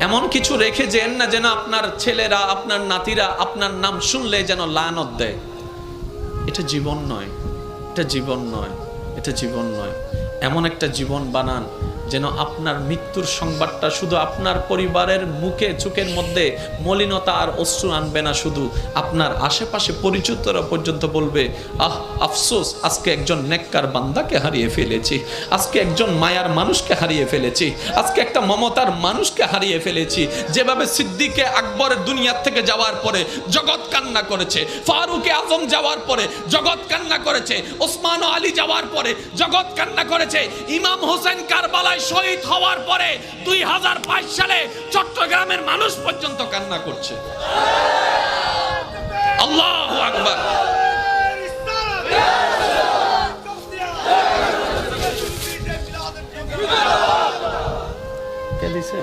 এমন কিছু রেখে যেন না যেন আপনার ছেলেরা আপনার নাতিরা আপনার নাম শুনলে যেন লানত দেয়। এটা জীবন নয়, এটা জীবন নয়, এটা জীবন নয়। এমন একটা জীবন বানান যেন আপনার মৃত্যুর সংবাদটা শুধু আপনার পরিবারের মুখে চোখের মধ্যে মলিনতা আর অশ্রু আনবে না, শুধু আপনার আশেপাশে পরিচিতরা পর্যন্ত বলবে, আহ আফসোস, আজকে একজন নেককার বান্দাকে হারিয়ে ফেলেছি, আজকে একজন মায়ার মানুষকে হারিয়ে ফেলেছি, আজকে একটা মমতার মানুষকে হারিয়ে ফেলেছি। যেভাবে সিদ্দিকে আকবরের দুনিয়ার থেকে যাওয়ার পরে জগৎ কান্না করেছে, ফারুকে আজম যাওয়ার পরে জগৎ কান্না করেছে, ওসমান ও আলী যাওয়ার পরে জগৎ কান্না করেছে, ইমাম হোসেন কারবালায় শহীদ হওয়ার পরে 2022 সালে চট্টগ্রামের মানুষ পর্যন্ত কান্না করছে। আল্লাহু আকবার। কে দিছে?